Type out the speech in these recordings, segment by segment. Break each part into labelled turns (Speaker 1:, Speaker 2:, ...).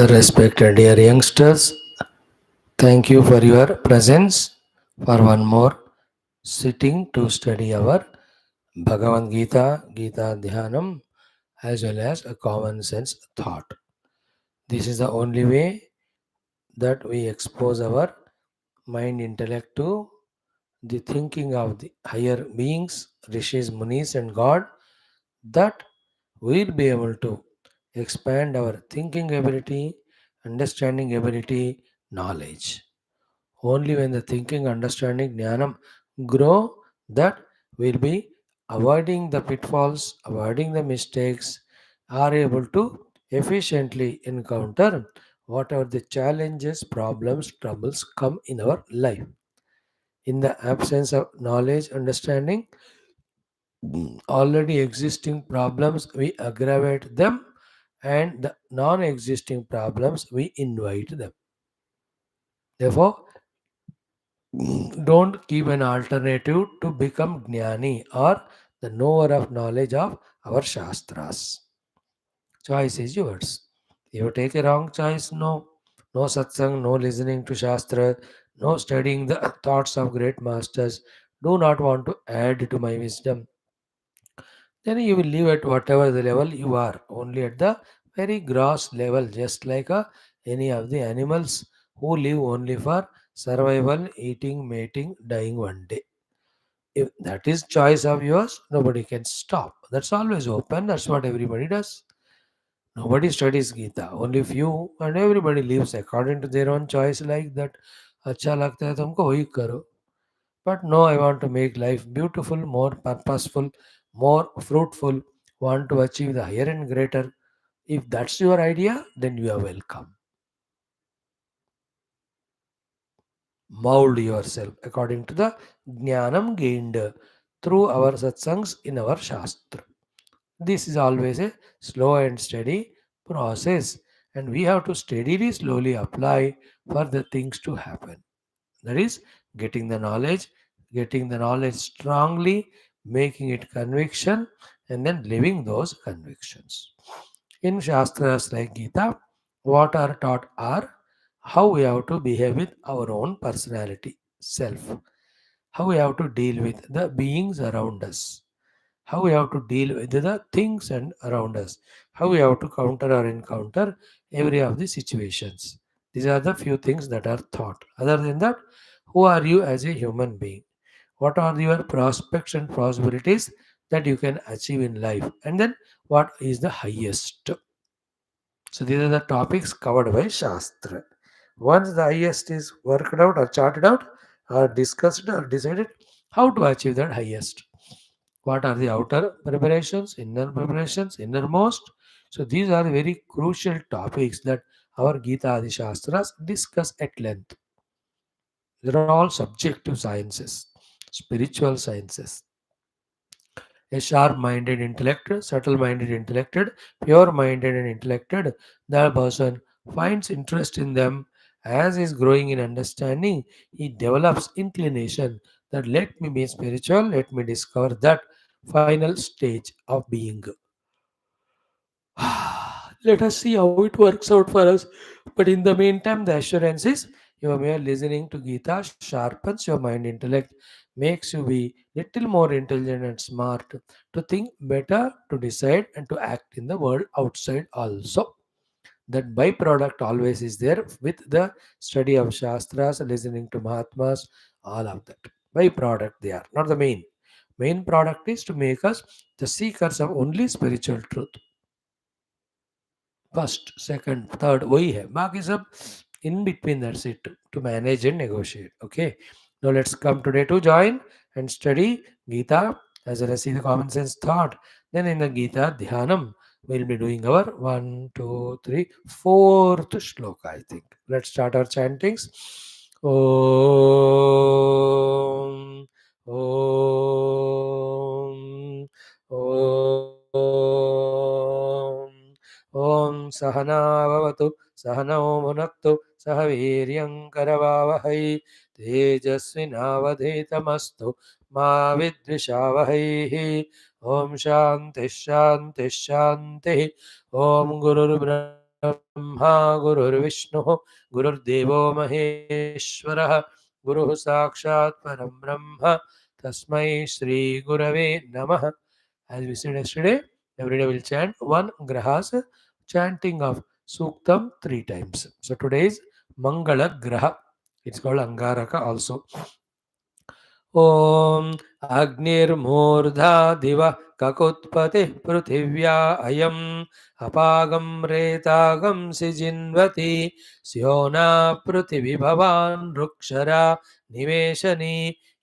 Speaker 1: Respected dear youngsters, thank you for your presence for one more sitting to study our Bhagavad Gita, Gita Dhyanam, as well as a common sense thought. This is the only way that we expose our mind intellect to the thinking of the higher beings, rishis, munis, and God, that we'll be able to expand our thinking ability, understanding ability, knowledge. Only when the thinking, understanding, jnanam grow, that will be avoiding the pitfalls, avoiding the mistakes, are able to efficiently encounter whatever the challenges, problems, troubles come in our life. In the absence of knowledge, understanding, already existing problems, we aggravate them, and the non existing problems, we invite them. Therefore, don't keep an alternative to become jnani or the knower of knowledge of our shastras. Choice is yours. If you take a wrong choice, no. No satsang, no listening to shastra, no studying the thoughts of great masters. Do not want to add to my wisdom. Then you will live at whatever the level you are, only at the very gross level, just like any of the animals who live only for survival, eating, mating, dying one day. If that is choice of yours, nobody can stop. That's always open. That's what everybody does. Nobody studies Gita. Only few, and everybody lives according to their own choice like that. अच्छा लगता है तुमको वही करो. But no, I want to make life beautiful, more purposeful, more fruitful, want to achieve the higher and greater. If that's your idea, then you are welcome. Mold yourself according to the jnanam gained through our satsangs in our shastra. This is always a slow and steady process, and we have to steadily, slowly apply for the things to happen. That is, getting the knowledge strongly, making it conviction, and then living those convictions. In Shastras like Gita, what are taught are how we have to behave with our own personality, self, how we have to deal with the beings around us, how we have to deal with the things and around us, how we have to counter or encounter every of the situations. These are the few things that are taught. Other than that, who are you as a human being? What are your prospects and possibilities that you can achieve in life? And then what is the highest? So these are the topics covered by Shastra. Once the highest is worked out or charted out or discussed or decided, how to achieve that highest? What are the outer preparations, inner preparations, innermost? So these are very crucial topics that our Gita Adi Shastras discuss at length. They're all subjective sciences, spiritual sciences. A sharp-minded intellect, subtle-minded intellected, pure-minded and intellected, that person finds interest in them. As he is growing in understanding, he develops inclination that let me be spiritual, let me discover that final stage of being. Let us see how it works out for us. But in the meantime, the assurance is your mere listening to Gita sharpens your mind intellect, makes you be little more intelligent and smart, to think better, to decide, and to act in the world outside also. That byproduct always is there with the study of Shastras, listening to Mahatmas, all of that. Byproduct they are, not the main. Main product is to make us the seekers of only spiritual truth. First, second, third, वही है बाकी सब in between, that's it, to manage and negotiate. Okay, now let's come today to join and study Gita as well as see the common sense thought. Then in the Gita Dhyanam, we'll be doing our 4th shloka, I think. Let's start our chantings. Om Om Om Om Sahana Bhavatu Sahano Bhunaktu Sah Viryam Karavavahai Tejasvinavadhetamastu Ma Vidvishavahai Om Shanti Shanti Shanti Om Guru Brahma गुरुर्ब्रह्मा गुरुर्विष्णुः गुरुर्देवो महेश्वरः गुरुः साक्षात् परं ब्रह्म तस्मै श्री गुरवे नमः. As we said yesterday, every day we'll chant one grahas, chanting of Suktam 3 times. So today is Mangala Graha. It's called Angaraka also. ॐ अग्निर्मूर्धा दिवः ककुत्पतिः पृथिव्या अयम् अपागं रेतागं सिजिन्वति स्यो न पृथिविभवान् रुक्षरा निवेशनी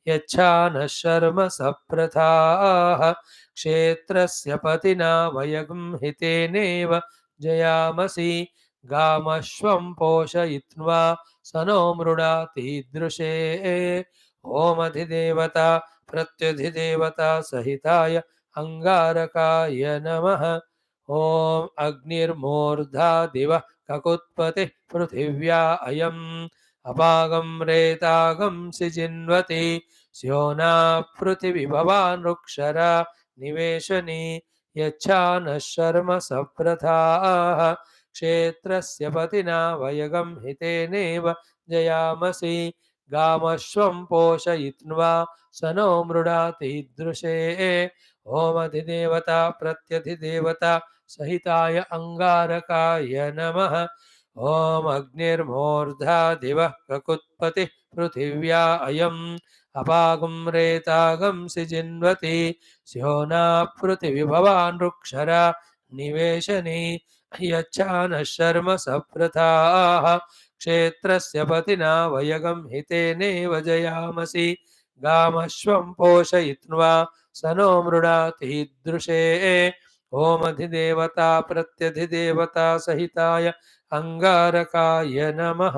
Speaker 1: यच्छा नः शर्म सप्रथाः क्षेत्रस्य पतिना वयगं हितेनेव जयामसि गामश्वं पोषयित्वा स नो मृडातीदृशे ओम अधिदेवता प्रत्यधिदेवता सहिताय अंगारकाय नमः. ओम अग्निर्मूर्धा दिवः ककुत्पतिः पृथिव्या अयम् अपागं रेतागं सिजिन्वति स्यो न पृथिविभवान् रुक्षरा निवेशनी यच्छा नः शर्म सप्रथाः क्षेत्रस्य पतिना वयगं हितेनेव जयामसि गामश्वं पोषयित्वा स नो मृडातीदृशे ओमधिदेवता प्रत्यधिदेवता सहिताय अंगारकाय नमः. ओम अग्निर्मूर्धा दिवः ककुत्पतिः पृथिव्या अयम् अपागं रेतागं सिजिन्वति स्यो न पृथिविभवान् रुक्षरा निवेशनी यच्छा नः शर्म सप्रथाः क्षेत्रस्य पतिना वयगं हितेनेव जयामसि गामश्वं पोषयित्वा स नो मृडातीदृशे ओमधिदेवता प्रत्यधिदेवता सहिताय अंगारकाय नमः.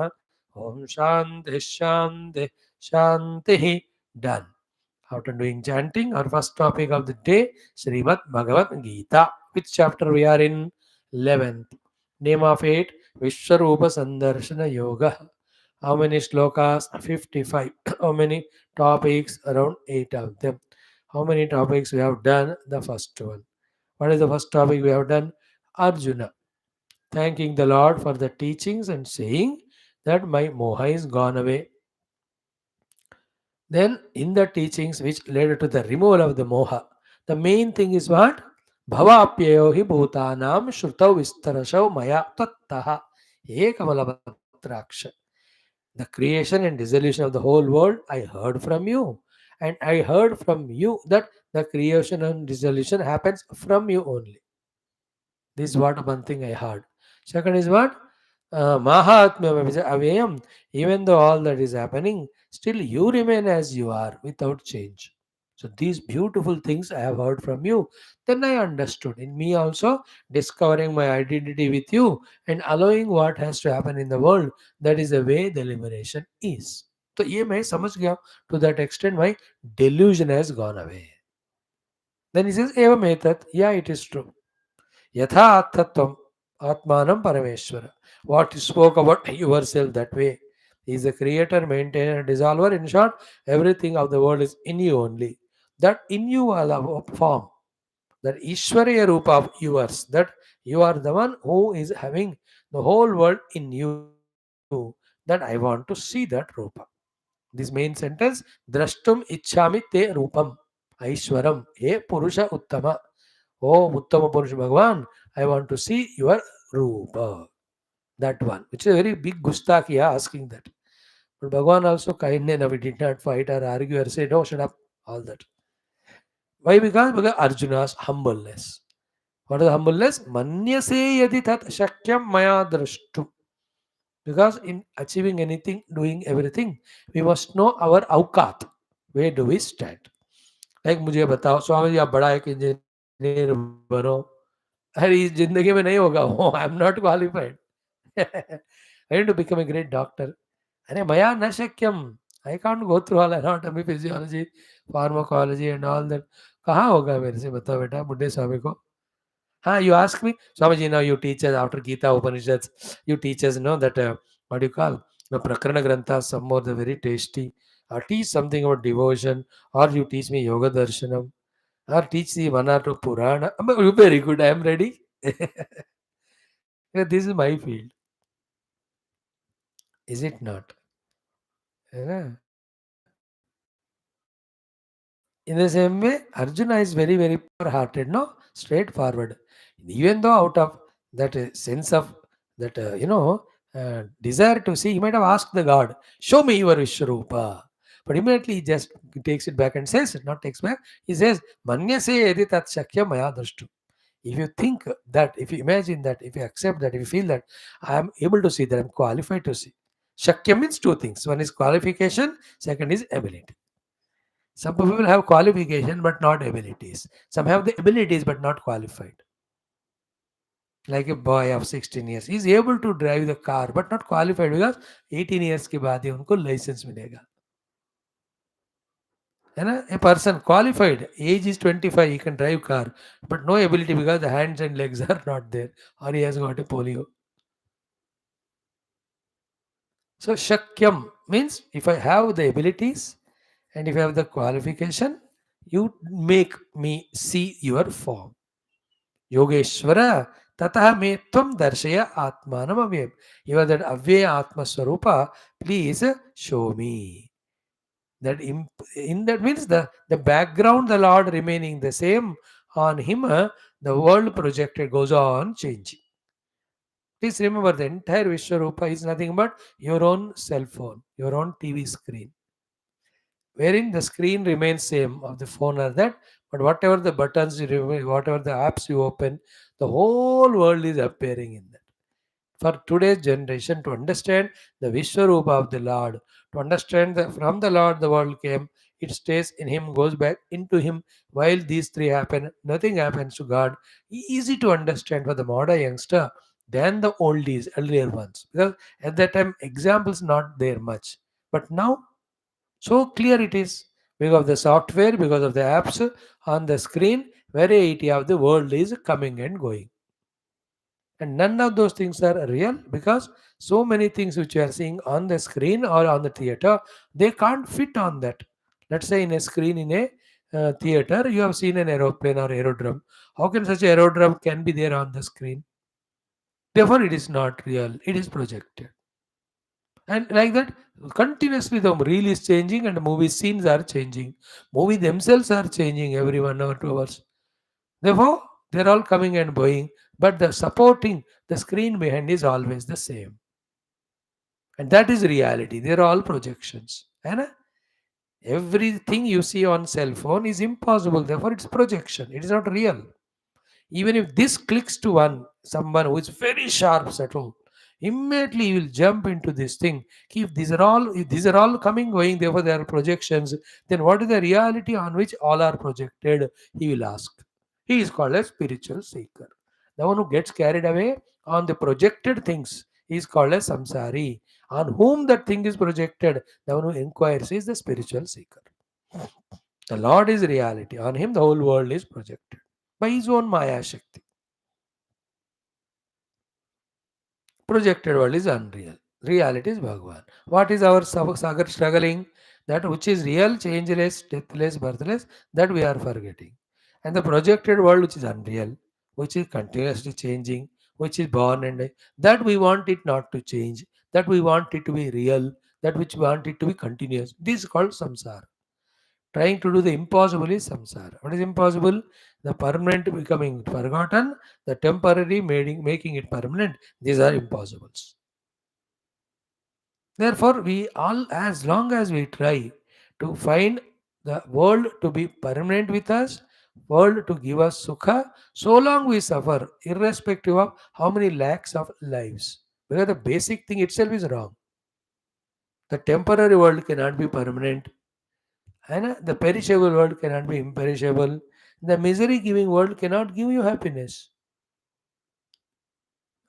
Speaker 1: ओम शांति शांति शांति. Done. After doing chanting, our first topic of the day, Srimad Bhagavad Gita. Which chapter we are in? 11th. Name of it, Vishwarupa Sandarshana Yoga. How many shlokas? 55. How many topics? Around 8 of them. How many topics we have done? The first one. What is the first topic we have done? Arjuna. Thanking the Lord for the teachings and saying that my moha is gone away. Then, in the teachings which led to the removal of the moha, the main thing is what? Bhavapyayo hi bhutanam shrutau vistarasau maya tattaha ekamalapatraksha. The creation and dissolution of the whole world I heard from you. And I heard from you that the creation and dissolution happens from you only. This is what one thing I heard. Second is what? Mahatmya Avayam. Even though all that is happening, still you remain as you are without change. So these beautiful things I have heard from you. Then I understood in me also discovering my identity with you and allowing what has to happen in the world. That is the way the liberation is. So ये मैं समझ गया. To that extent my delusion has gone away. Then he says एवं एतत्. Yeah, it is true. यथा आत्मत्वम आत्मानं परमेश्वर. What you spoke about yourself that way. He is the creator, maintainer, dissolver. In short, everything of the world is in you only. That in you are the form, that Ishwariya Rupa of yours, that you are the one who is having the whole world in you, that I want to see that Rupa. This main sentence, Drashtum Ichhami Te Rupam Aishwaram E Purusha Uttama. Oh, Uttama Purusha Bhagavan, I want to see your Rupa. That one, which is a very big gustakiya asking that. But Bhagavan also kind enough, he did not fight or argue or say, no, shut up, all that. Why? Because Arjuna's humbleness. What is humbleness? Manyase yadi tat shakyam maya drashtu. Because in achieving anything, doing everything, we must know our aukat. Where do we stand? Like मुझे बताओ स्वामी जी आप बड़ा एक engineer बनो. अरे इस जिंदगी में नहीं होगा वो. I am not qualified. I need to become a great doctor. अरे मया न शक्यम. I can't go through all anatomy, physiology, pharmacology and all that. कहाँ होगा मेरे से बताओ बेटा बुड्ढे स्वामी को. हाँ, you ask me, Swamiji, now you teach us after Geetha Upanishads, you teach us, that, what do you call, the Prakarana Granthas, some more, the very tasty, or teach something about devotion, or you teach me Yoga Darshanam, or teach the one or two Purana. Very good, I am ready. Yeah, this is my field, is it not? Yeah. In the same way, Arjuna is very, very pure hearted, no? Straightforward. Even though out of that sense of that, desire to see, he might have asked the God, show me your Vishwarupa. But immediately he just takes it back and says, not takes back, he says, Manyase edi tat shakya maya drashtu. If you think that, if you imagine that, if you accept that, if you feel that I am able to see, that I am qualified to see. Shakya means two things. One is qualification, second is ability. Some people have qualification but not abilities. Some have the abilities but not qualified. Like a boy of 16 years, he is able to drive the car but not qualified because 18 years के बाद ही उनको license मिलेगा. है ना? A person qualified, age is 25, he can drive car, but no ability because the hands and legs are not there, or he has got a polio. So shakyam means if I have the abilities and if I have the qualification, you make me see your form. Yogeshwar ततः मे त्वं दर्शय आत्मानमव्ययम्. You are that Avyaya Atma Swarupa. Please show me. That in that means the background, the Lord remaining the same. On him, the world projected goes on changing. Please remember the entire Vishwarupa is nothing but your own cell phone, your own TV screen, wherein the screen remains same of the phone or that, but whatever the buttons you remove, whatever the apps you open, the whole world is appearing in that. For today's generation to understand the Vishwarupa of the Lord, to understand that from the Lord the world came, it stays in him, goes back into him. While these three happen, nothing happens to God. Easy to understand for the modern youngster than the oldies, earlier ones. Because at that time examples not there much. But now so clear it is because of the software, because of the apps on the screen, variety of the world is coming and going. And none of those things are real because so many things which you are seeing on the screen or on the theater, they can't fit on that. Let's say in a screen in a theater, you have seen an aeroplane or aerodrome. How can such aerodrome can be there on the screen? Therefore, it is not real. It is projected. And like that, continuously the reel is changing and movie scenes are changing. Movie themselves are changing every 1 hour, 2 hours. Therefore, they're all coming and going, but the supporting the screen behind is always the same. And that is reality. They're all projections. And everything you see on cell phone is impossible. Therefore, it's projection. It is not real. Even if this clicks to someone who is very sharp subtle, immediately he will jump into this thing. If these are all coming going, therefore they are projections, then what is the reality on which all are projected? He will ask. He is called a spiritual seeker. The one who gets carried away on the projected things is called a samsari. On whom that thing is projected, the one who inquires is the spiritual seeker. The Lord is reality. On him the whole world is projected by his own Maya Shakti. Projected world is unreal. Reality is Bhagavan. What is our sagar struggling? That which is real, changeless, deathless, birthless, that we are forgetting. And the projected world which is unreal, which is continuously changing, which is born and that we want it not to change, that we want it to be real, that which we want it to be continuous. This is called samsara. Trying to do the impossible is samsara. What is impossible? The permanent becoming forgotten, the temporary making it permanent. These are impossibles. Therefore, we all, as long as we try to find the world to be permanent with us, world to give us sukha, so long we suffer, irrespective of how many lakhs of lives. Because the basic thing itself is wrong. The temporary world cannot be permanent. And the perishable world cannot be imperishable. The misery giving world cannot give you happiness.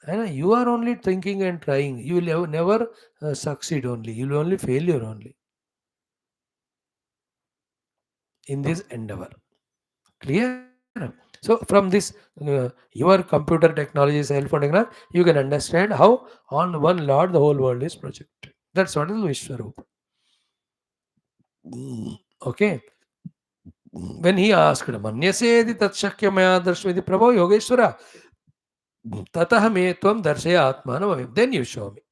Speaker 1: And you are only thinking and trying. You will never succeed only. You will only failure only in this endeavor. Clear? So from this, your computer technology, cell phone technology, you can understand how on one Lord the whole world is projected. That's what is Vishwarupa. Okay. When he asked, Manyasedi Tatshakya Maya Darshvedi Prabhu Yogeshwara, Tatah me tvam darshaya atmanam. Then you show me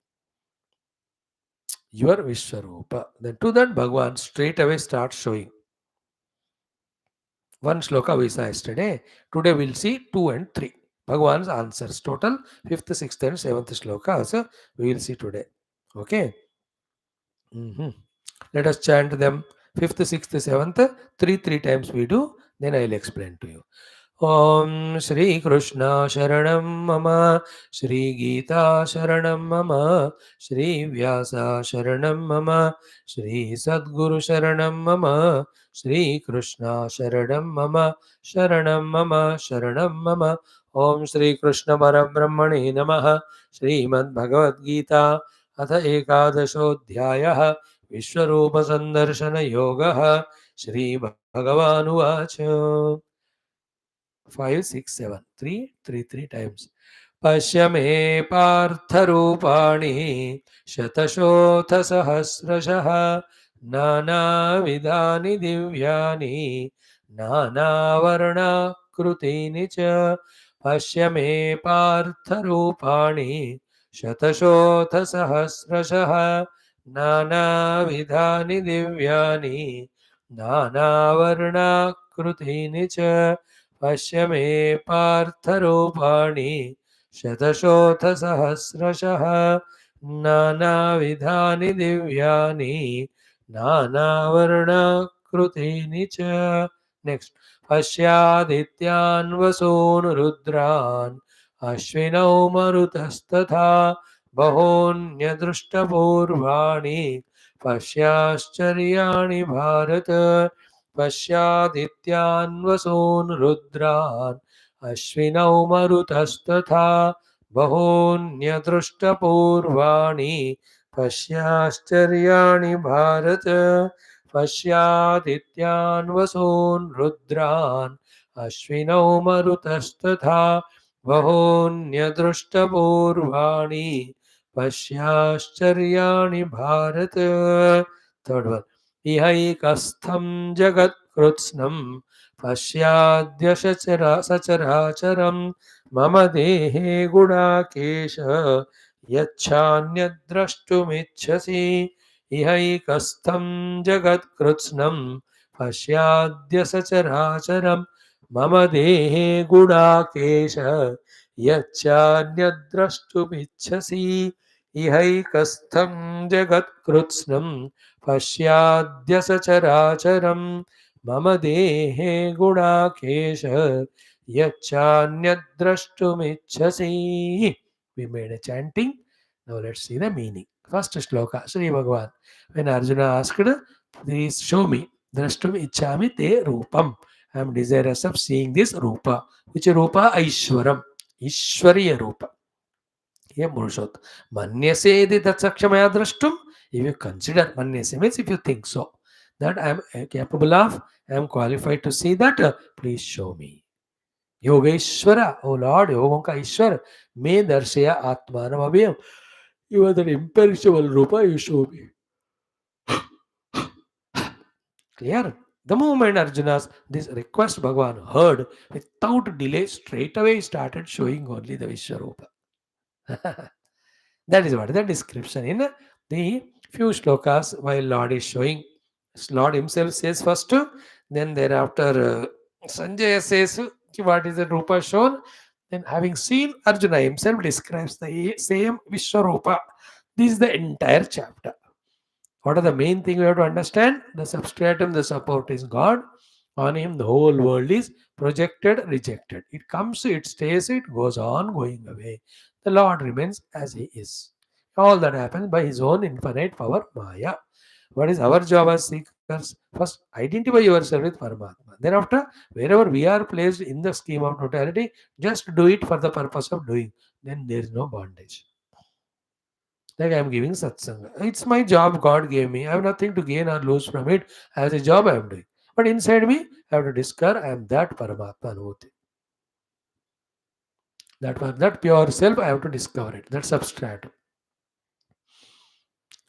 Speaker 1: your Vishwarupa. Then to that Bhagavan straight away starts showing. One shloka we saw yesterday. Today we'll see 2 and 3. Bhagavan's answers. Total 5th, 6th and 7th shloka also we will see today. Okay. Mhm. Let us chant them 5th, 6th, 7th, 3 times we do. Then I will explain to you. ॐ श्रीकृष्ण शरणं मम श्रीगीता शरणं मम श्रीव्यास शरणं मम श्रीसद्गुरुशरणं मम श्रीकृष्ण शरणं मम शरणं मम शरणं मम ॐ श्रीकृष्णपरब्रह्मणे नमः श्रीमद्भगवद्गीता अथ एकादशोऽध्यायः विश्वरूपसन्दर्शनयोगः श्रीभगवानुवाच 5, 6, 7. 3 times. Pasya me partharupani shatashotha sahasrashah nana vidani divyani nana varna krutini cha pasya me partharupani shatashotha sahasrashah nana vidani divyani nana varna krutini cha पश्य मे पार्थरूपाणि शतशोथसहस्रशः नानाविधानि दिव्यानि नानावर्णकृतीनि च नेक्स्ट पश्यादित्यान् वसून् रुद्रान् अश्विनौ मरुतस्तथा बहून्यदृष्टपूर्वाणि पश्याश्चर्याणि भारत पश्यादित्यान् वसून् रुद्रान् अश्विनौ मरुतस्तथा बहून्यदृष्टपूर्वाणि पश्याश्चर्याणि भारत पश्यादित्यान् वसून् रुद्रान् अश्विनौ मरुतस्तथा बहून्यदृष्टपूर्वाणि पश्याश्चर्याणि भारत थर्ड वन इहैकस्थं जगत्कृत्स्नं पश्याद्य सचराचरं मम देहे गुडाकेश यच्छान्यद्द्रष्टुमिच्छसि इहैकस्थं जगत्कृत्स्नं पश्याद्य सचराचरं मम देहे गुडाकेश यच्छान्यद्द्रष्टुमिच्छसि इहैकस्थं जगत्कृत्स्नं पश्याद्य सचराचरं मम देहे गुणाकेश यच्चान्यद्द्रष्टुमिच्छसि. We made a chanting. Now let's see the meaning. First shloka, Sri Bhagavan. When Arjuna asked, please show me. Drashtum ichchami te rupam. I am desirous of seeing this rupa. Which rupa? Aishwaram. Ishwariya rupa. Here Murushot. Manyase edi tatsakshmaya drashtum. If you consider manyase means if you think so that I am capable of, I am qualified to see that, please show me. Yogeshwara, O Lord, Yogamka Ishwar, me darshaya atmanam abhyam. You are the imperishable rupa, you show me. Clear? The moment Arjuna's this request Bhagavan heard, without delay, straight away he started showing only the Vishwarupa. That is what the description in the few shlokas while Lord is showing. Lord himself says first, then thereafter Sanjaya says what is the Rupa shown. Then having seen, Arjuna himself describes the same Vishwarupa. This is the entire chapter. What are the main thing we have to understand? The substratum, the support is God. On him, the whole world is projected, rejected. It comes, it stays, it goes on, going away. The Lord remains as he is. All that happens by his own infinite power, Maya. What is our job as seekers? First, identify yourself with Paramatma. Thereafter, wherever we are placed in the scheme of totality, just do it for the purpose of doing. Then there is no bondage. Like I am giving satsanga. It's my job God gave me. I have nothing to gain or lose from it. As a job I am doing. But inside me, I have to discover I am that Paramatma Anubhuti. That pure self, I have to discover it. That substratum.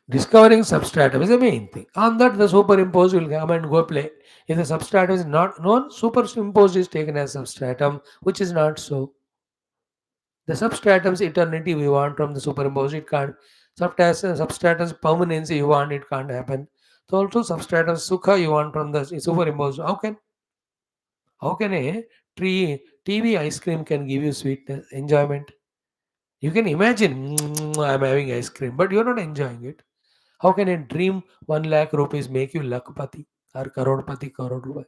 Speaker 1: Discovering substratum is the main thing. On that, the superimposed will come and go play. If the substratum is not known, superimposed is taken as substratum, which is not so. The substratum's eternity we want from the superimposed, it can't. Substratum's permanency you want, it can't happen. So also substratum's sukha you want from the superimposed. How can a tree TV ice cream can give you sweetness, enjoyment? You can imagine, I'm having ice cream, but you're not enjoying it. How can a dream 1 lakh rupees make you lakpati or karodpati, karod rupai?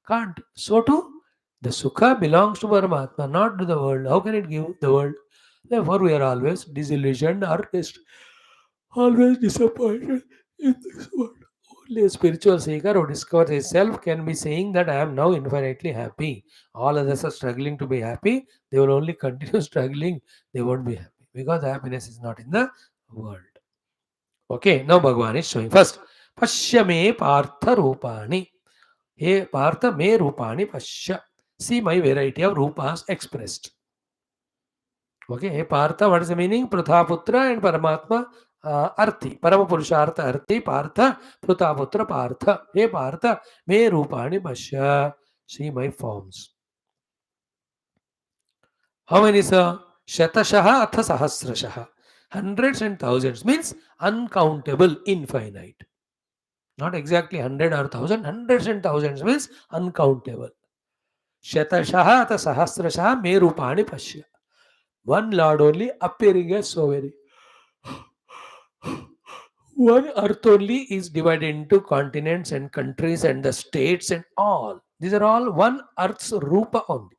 Speaker 1: Can't. So too, the sukha belongs to Paramatma, not to the world. How can it give the world? Therefore, we are always disillusioned or always disappointed in this world. Only a spiritual seeker who discovers his self can be saying that I am now infinitely happy. All others are struggling to be happy. They will only continue struggling. They won't be happy because happiness is not in the world. Okay, now Bhagavan is showing first. Pashya me partha rupani. Hey partha me rupani pashya. See my variety of rupas expressed. Okay, hey partha, what is the meaning? Prathaputra and Paramatma Arthi. Paramapurushartha Arthi Partha Prathaputra Partha. Hey partha me rupani pashya. See my forms. How many sir? Shatashaha atha sahasrashaha. Hundreds and thousands means uncountable, infinite. Not exactly 100 or 1000, hundreds and thousands means uncountable. Shatashaha ata sahasrashaha me rupani pashya. One Lord only appearing as so many. One earth only is divided into continents and countries and the states and all. These are all one earth's rupa only.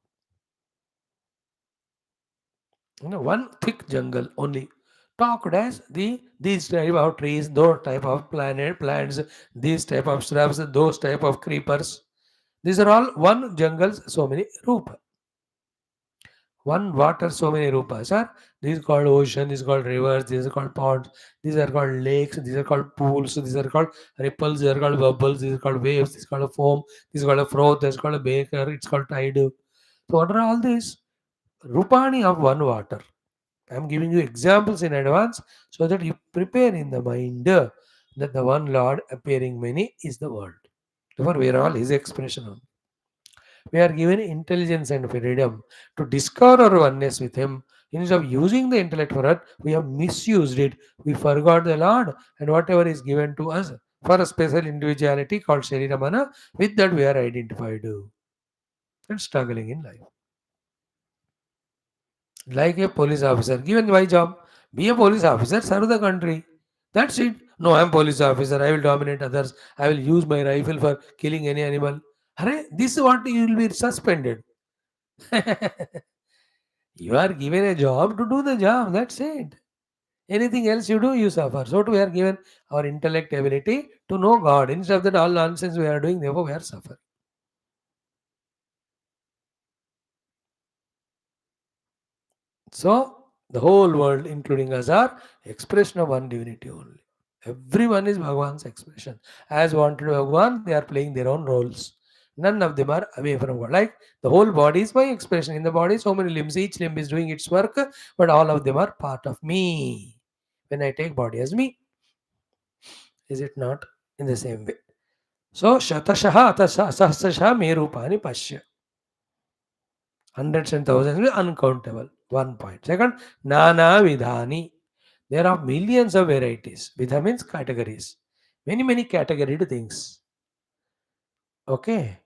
Speaker 1: One thick jungle only. Talked as these type of trees, those type of plants, these type of shrubs, those type of creepers. These are all one jungles, so many rupa. One water, so many rupas. Are these called ocean, these are called rivers, these are called ponds, these are called lakes, these are called pools, these are called ripples, these are called bubbles, these are called waves, this is called a foam, this is called a froth, this is called a baker, it's called tide. So what are all these? Rupani of one water. I am giving you examples in advance so that you prepare in the mind that the one Lord appearing many is the world. Therefore, we are all His expression only. We are given intelligence and freedom to discover our oneness with Him. Instead of using the intellect for it, we have misused it. We forgot the Lord and whatever is given to us for a special individuality called Shariramana, with that we are identified and struggling in life. Like a police officer, given my job, be a police officer, serve the country. That's it. No, I'm police officer. I will dominate others. I will use my rifle for killing any animal. Hare, this is what you will be suspended. You are given a job to do the job. That's it. Anything else you do, you suffer. So we are given our intellect ability to know God. Instead of that, all nonsense we are doing, therefore we are suffering. So the whole world, including us, are expression of one divinity only. Everyone is Bhagwan's expression. As wanted by Bhagwan, they are playing their own roles. None of them are away from God. Like the whole body is my expression. In the body, so many limbs. Each limb is doing its work, but all of them are part of me. When I take body as me, is it not in the same way? So Shatashaha Sahasrashaha me rupani pashya. Hundreds and thousands is uncountable. 1 point. Second, Nana Vidhani. There are millions of varieties. Vidha means categories. Many categoried things. Okay.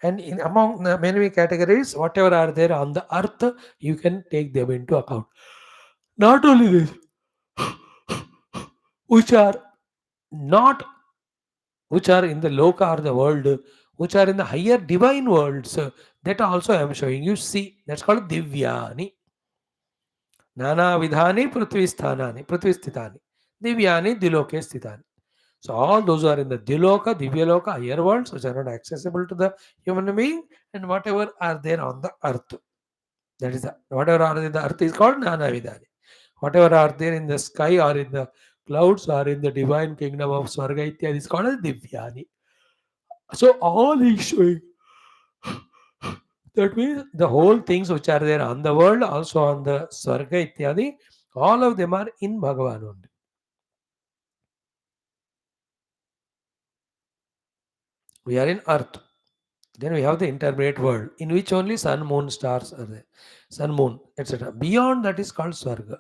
Speaker 1: And in among the many categories, whatever are there on the earth, you can take them into account. Not only this, which are not, which are in the loka or the world, which are in the higher divine worlds, that also I am showing you. See, that's called Divyani. Nana Vidhani Prithvi Sthanani, Prithvi Sthitani. Divyani Diloke Sthitani. So all those are in the Diloka, Divyaloka, higher worlds, which are not accessible to the human being, and whatever are there on the earth. That is the, whatever are in the earth is called Nana Vidhani. Whatever are there in the sky or in the clouds or in the divine kingdom of Swarga Ityadi is called as Divyani. So all is showing. That means the whole things which are there on the world, also on the Swarga Ityadi, all of them are in Bhagavan only. We are in earth. Then we have the intermediate world, in which only sun, moon, stars are there. Sun, moon, etc. Beyond that is called Swarga.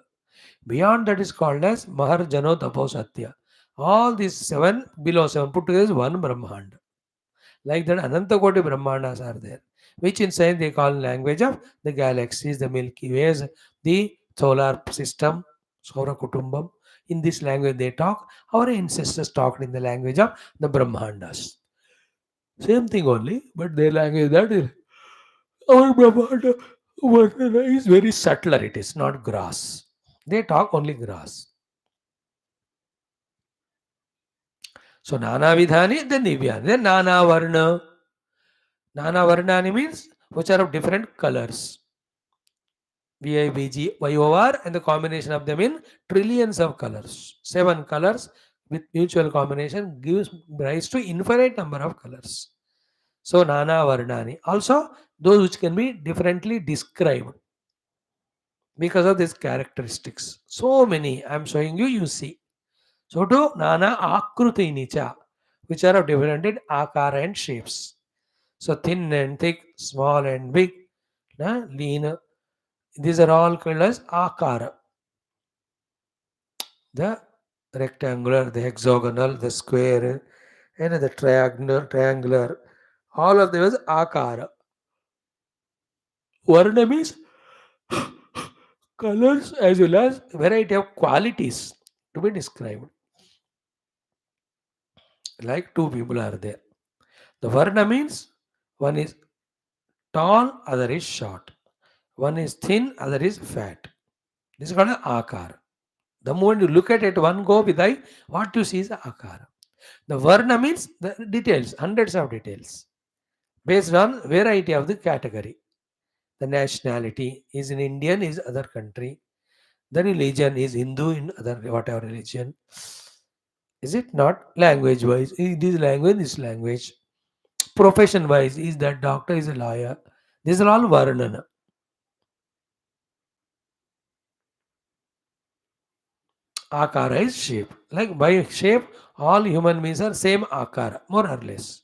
Speaker 1: Beyond that is called as Maharjano Tapo Satya. All these seven, below seven, put together is one Brahmanda. Like that, Anantakoti Brahmandas are there, which in science they call language of the galaxies, the Milky Ways, the solar system, Saura Kutumbam. In this language they talk. Our ancestors talked in the language of the Brahmandas. Same thing only, but their language that is our Brahmanda Varnana is very subtler. It is not grass. They talk only grass. So Nana Vidhani, then Divyani, then Nana Varna. Nana Varnani means which are of different colors. VIVG, YOR, and the combination of them in trillions of colors. 7 colors with mutual combination gives rise to infinite number of colors. So Nana Varnani. Also, those which can be differently described because of these characteristics. So many I am showing you, you see. So to Nana Akruti Nicha, which are of different akara and shapes. So thin and thick, small and big, lean. These are all called as akara. The rectangular, the hexagonal, the square, and the triangular. All of them is akara. Varna means colors as well as variety of qualities to be described. Like two people are there. The Varna means one is tall, other is short. One is thin, other is fat. This is called an akara. The moment you look at it one go with eye, what you see is akara. The Varna means the details, hundreds of details, based on variety of the category. The nationality is in Indian, is other country. The religion is Hindu in other whatever religion. Is it not? Language wise, this language, this language. Profession wise, is that doctor, is a lawyer. These are all Varnana. Akara is shape. Like by shape, all human beings are same akara, more or less.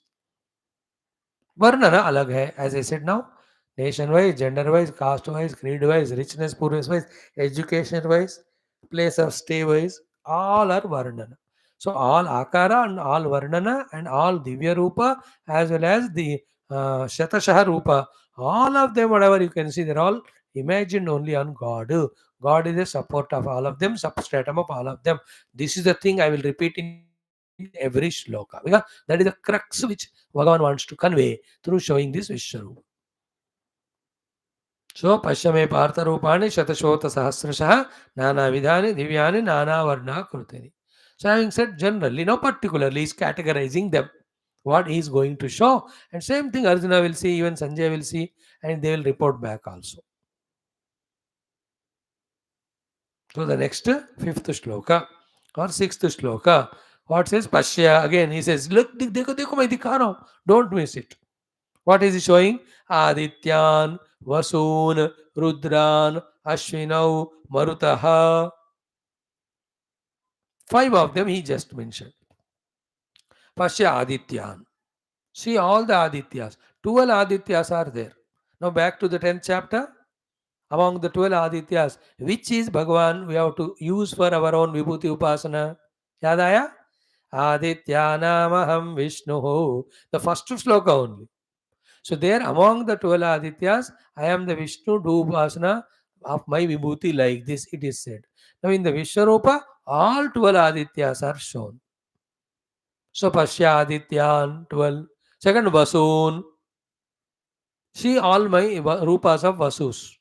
Speaker 1: Varnana alag hai, as I said now. Nation wise, gender wise, caste wise, creed wise, richness, poorness wise, education wise, place of stay wise, all are Varnana. So all Akara and all Varnana and all Divya Rupa as well as the Shatashaha Rupa, all of them, whatever you can see, they're all imagined only on God. God is the support of all of them, substratum of all of them. This is the thing I will repeat in every shloka because that is the crux which Bhagavan wants to convey through showing this Vishwarupa. So Pashyame Partha Rupani Shatashota Sahasrashaha Nana Vidhani Divyani Nana Varna Krutini. So having said generally, no particularly is categorizing them. What he is going to show. And same thing Arjuna will see, even Sanjay will see, and they will report back also. So the next fifth shloka or sixth shloka, what says Pashya? Again he says, look, dekho, dekho, main dikha raha hu. Don't miss it. What is he showing? Adityan, Vasun, Rudran, Ashwinau, Marutaha. 5 of them he just mentioned. Pashya Adityan. See all the Adityas. 12 Adityas are there. Now back to the 10th chapter. Among the 12 Adityas, which is Bhagavan we have to use for our own Vibhuti Upasana? Yadaya? Adityanamaham Vishnu. The first shloka only. So there among the 12 Adityas, I am the Vishnu, do Upasana of my Vibhuti like this, it is said. Now in the Vishwarupa, all 12 Adityas are shown. So Pashya Adityan, 12. Second, Vasun. See all my Rupas of Vasus.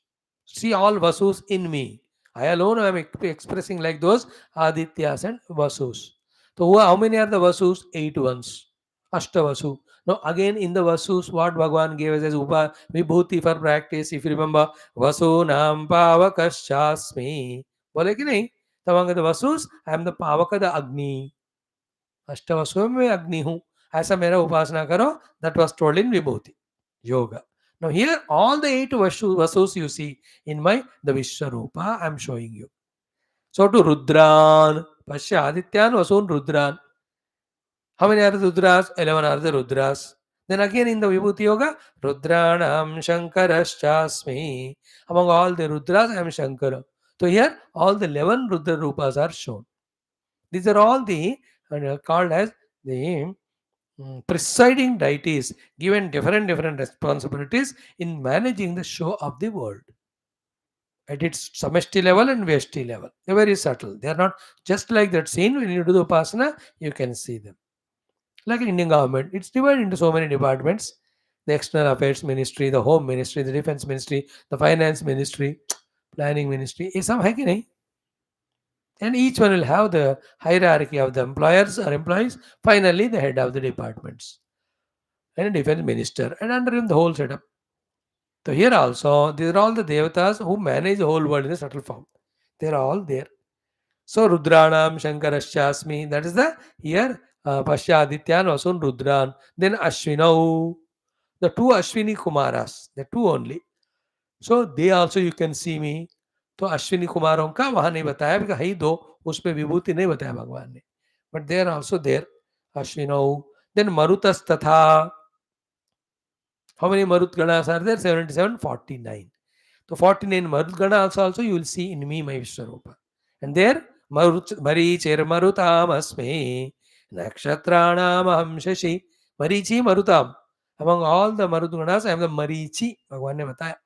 Speaker 1: See all Vasus in me. I alone am expressing like those Adityas and Vasus. So how many are the Vasus? 8 ones. Ashtavasu. Now again in the Vasus, what Bhagavan gave us as Vibhuti for practice. If you remember, Vasu Nam Pavakaschasmi. बोले कि नहीं? तब the Vasus, I am the Pavaka, the Agni. अष्टवसुओं में अग्नि हूँ ऐसा मेरा उपासना करो. That was told in Vibhuti Yoga. Now here all the 8 Vasus you see in my the Vishwarupa I am showing you. So to Rudran, Pashya Adityan Vasun Rudran. How many are the Rudras? 11 are the Rudras. Then again in the Vibhuti Yoga, Rudranam Shankarashchasmi. Among all the Rudras, I am Shankara. So here, all the 11 Rudra Rupas are shown. These are all the called as the presiding deities given different responsibilities in managing the show of the world at its samashti level and vyashti level. They're very subtle. They are not just like that scene when you do the upasana, you can see them. Like Indian government, it's divided into so many departments. The external affairs ministry, the home ministry, the defense ministry, the finance ministry, planning ministry. ये सब है कि नहीं? And each one will have the hierarchy of the employers or employees. Finally, the head of the departments and a defense minister, and under him the whole setup. So here also, these are all the devatas who manage the whole world in a subtle form. They are all there. So Rudranam Shankarashchasmi, that is the here Pashya Adityan also Rudran. Then Ashwinau, the two Ashwini Kumaras, the two only. So they also you can see me. तो अश्विनी कुमारों का वहां नहीं बताया because है ही दो उसमें विभूति नहीं बताया भगवान ने but they are also there अश्विनौ देन मरुतस तथा how many marut ganas are there 77 49 so 49 marut gana also you will see in me my Vishwarupa and there marichir marutam asme nakshatranam aham shashi marichi marutam among all the marut ganas I am the marichi भगवान ने बताया.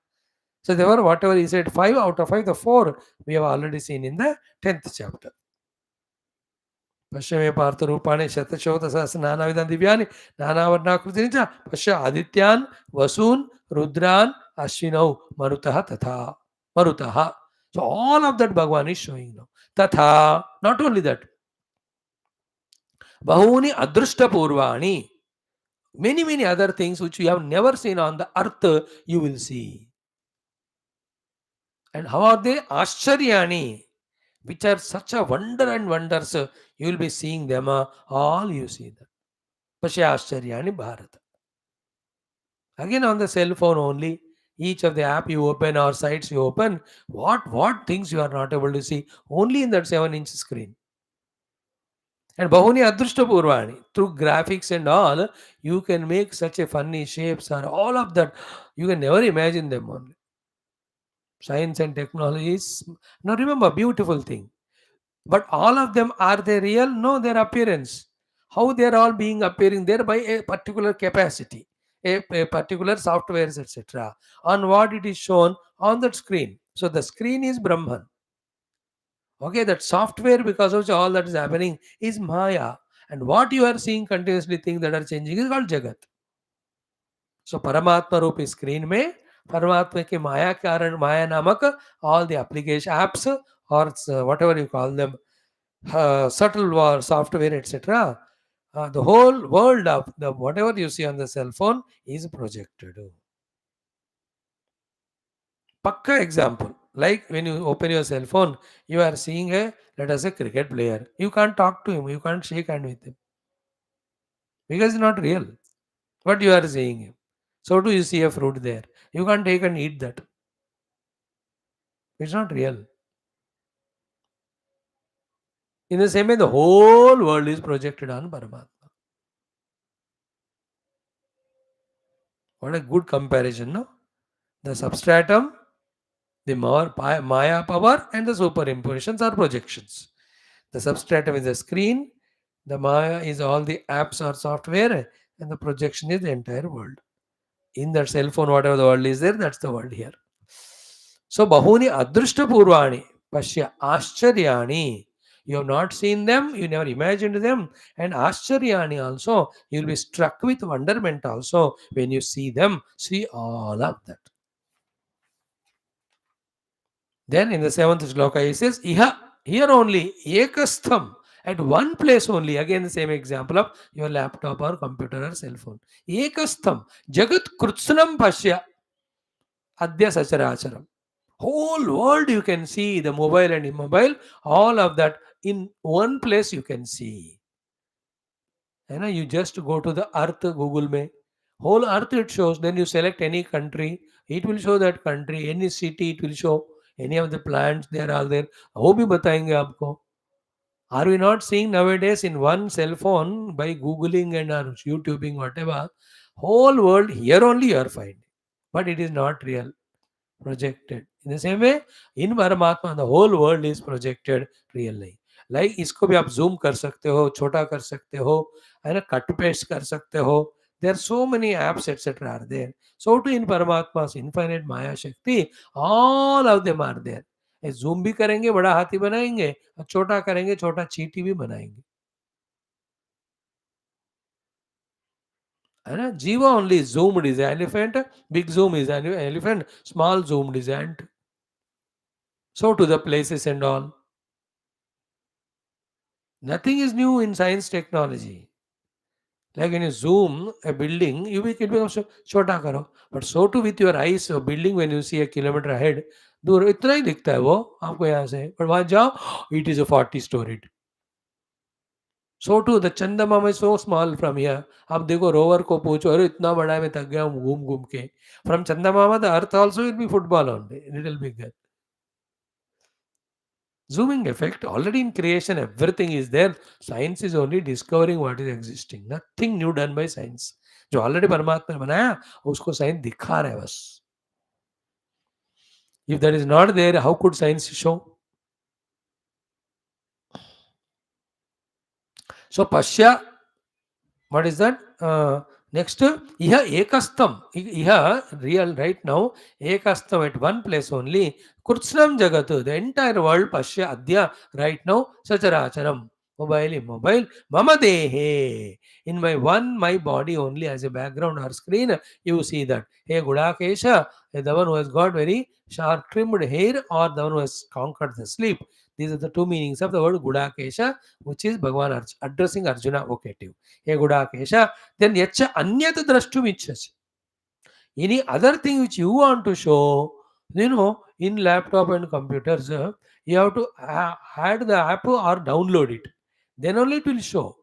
Speaker 1: So therefore, whatever he said, 5 out of 5, the 4 we have already seen in the 10th chapter. Pashya me partha rupane shatashota sahasra nanavidhan divyani nanavarnakrutini cha Pashya adityan vasun rudran ashwinau marutaha tatha marutaha. So all of that Bhagavan is showing now. Tatha, not only that, bahuni adrushta purvani, many other things which you have never seen on the earth, you will see. And how are they? Ascharyani, which are such a wonder and wonders, you will be seeing them, all you see them. Pashya Ascharyani Bharata. Again on the cell phone only, each of the app you open or sites you open, what things you are not able to see only in that 7-inch screen. And Bahuni Adrushta Purvani, through graphics and all, you can make such a funny shapes or all of that. You can never imagine them only. Science and technology is, now remember, beautiful thing. But all of them, are they real? No, their appearance. How they are all being appearing there by a particular capacity, a particular softwares, etc. On what it is shown on that screen. So the screen is Brahman. Okay, that software, because of which all that is happening, is Maya. And what you are seeing continuously, things that are changing, is called Jagat. So Paramatma रूपी screen में परमात्मा के माया कारण माया नामक all the application apps or whatever you call them, subtle software, etc. The whole world of the whatever you see on the cell phone is projected. Pakka example, like when you open your cell phone, you are seeing let us say cricket player. You can't talk to him, you can't shake hand with him because it's not real. What you are seeing him. So do you see a fruit there? You can't take and eat that. It's not real. In the same way, the whole world is projected on Paramatma. What a good comparison, no? The substratum, the Maya power, and the superimpositions are projections. The substratum is the screen, the Maya is all the apps or software, and the projection is the entire world. In that cell phone, whatever the world is there, that's the world here. So, Bahuni Adrushta Purvani, Pashya Ascharyani. You have not seen them, you never imagined them, and Ascharyani also, you will be struck with wonderment also when you see them. See all of that. Then in the 7th shloka, he says, Iha, here only, Ekastham, at one place only, again the same example of your laptop or computer or cell phone. Ekastham, Jagat Krutsanam Pashya, Adya Sacharacharam. Whole world you can see, the mobile and immobile, all of that in one place you can see. And you just go to the earth, Google May, whole earth it shows. Then you select any country, it will show that country. Any city, it will show. Any of the plants, they are all there. वो भी बताएंगे आपको. Are we not seeing nowadays in one cell phone by googling and or YouTubing whatever, Whole world here only you are finding, but it is not real, projected. In the same way, in परमात्मा the whole world is projected real नहीं. Like इसको भी आप zoom कर सकते हो, छोटा कर सकते हो, है ना, cut paste कर सकते हो. There are so many apps etc. are there. So too in परमात्मा's infinite माया शक्ति, all of them are there. zoom भी करेंगे बड़ा हाथी बनाएंगे, और छोटा करेंगे छोटा चींटी भी बनाएंगे, है ना. जीवा only zoomed is elephant, big zoom is elephant, small zoomed is ant. So to the places and all. Nothing is new in science technology. Like when you zoom a building, it becomes छोटा करो. But so too with your eyes, a building when you see a kilometer ahead, दूर इतना ही दिखता है वो आपको यहाँ से. But वहाँ जाओ, it is a 40 storied. So too the चंद्रमा is so small from here. आप देखो रोवर को पूछो, अरे इतना बड़ा है, मैं थक गया हूँ घूम घूम के. From चंद्रमा the earth also will be football only, little bigger. Zooming effect already in creation, everything is there. Science is only discovering what is existing. Nothing new done by science. जो ऑलरेडी परमात्मा ने बनाया उसको science दिखा रहा है बस. If that is not there, how could science show? So Pashya, what is that? Next, iha ekastam. Iha real right now. Ekastam at one place only. Kursnam jagatu. The entire world Pashya adya right now. Sacharacharam. Mobile. Mama dehe. In my body only as a background or screen, you see that. Hey Gudakesha, the one who has got very sharp trimmed hair or the one who has conquered the sleep. These are the two meanings of the word Gudakesha, which is Bhagavan addressing Arjuna vocative. Hey Gudakesha, then yacha anyat drashtum ichchasi. Any other thing which you want to show, in laptop and computers, you have to add the app or download it. Then only it will show.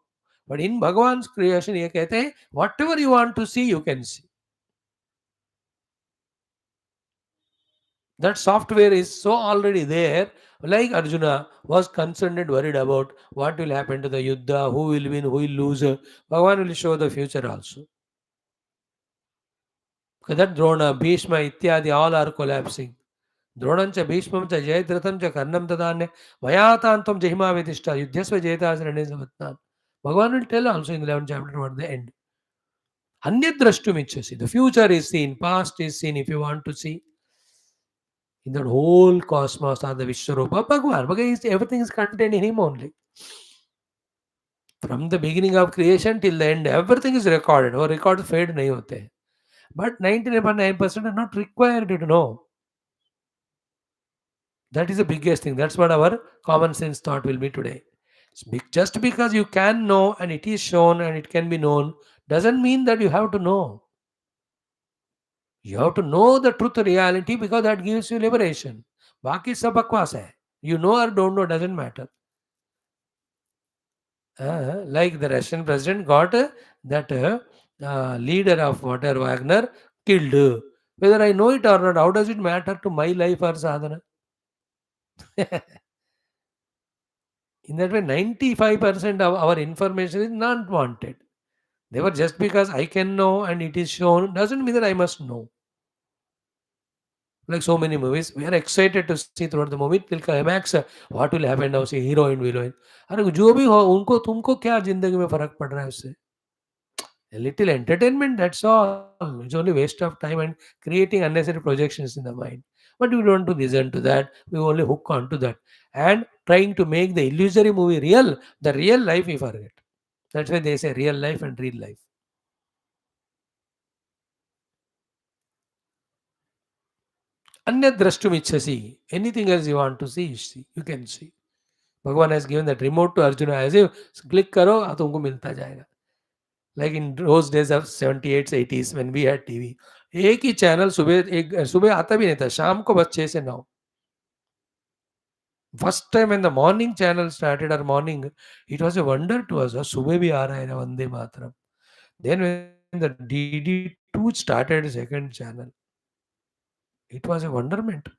Speaker 1: But in Bhagavan's creation, ye kehte hain, whatever you want to see, you can see. That software is so already there. Like Arjuna was concerned and worried about what will happen to the Yuddha, who will win, who will lose. Bhagavan will show the future also. That Drona, Bhishma, Ityadi, all are collapsing. Dronancha, Bhishmamcha, Jayadratamcha, Karnam Tadanya, Vayatantam Jahima Vedishta, Yudhyasva Jayata Asranezavatan. Bhagavan will tell also in the 11th chapter what the end. Anyadrashtumichasi. The future is seen, past is seen if you want to see. In that whole cosmos are the Vishwarupa Bhagavan. Because everything is contained in him only. From the beginning of creation till the end, everything is recorded. Or records fade nahi hote. But 99.9% are not required to know. That is the biggest thing. That's what our common sense thought will be today. Just because you can know and it is shown and it can be known doesn't mean that you have to know. You have to know the truth reality because that gives you liberation. Baki sab bakwas hai. You know or don't know doesn't matter. Like the Russian president got that leader of water Wagner killed. Whether I know it or not, how does it matter to my life or sadhana? In that way, 95% of our information is not wanted. They were just because I can know and it is shown doesn't mean that I must know. Like so many movies, we are excited to see throughout the movie till climax. What will happen now? See hero and villain. अरे जो भी हो उनको तुमको क्या जिंदगी में फर्क पड़ रहा है उससे? A little entertainment, that's all. It's only waste of time and creating unnecessary projections in the mind. But we don't want to listen to that. We only hook on to that. And trying to make the illusory movie real, the real life we forget. That's why they say real life and real life. Anyat drashtum ichchasi. Anything else you want to see, you can see. Bhagavan has given that remote to Arjuna as if click karo, तुमको मिलता जाएगा. Like in those days of 78s, 80s when we had TV. एक ही channel सुबह आता भी नहीं था, शाम को बस 6 से 9. First time when the morning channel started or morning, it was a wonder to us. सुबह भी आ रहा है Vande Mataram. Then when the DD2 started second channel, it was a wonderment.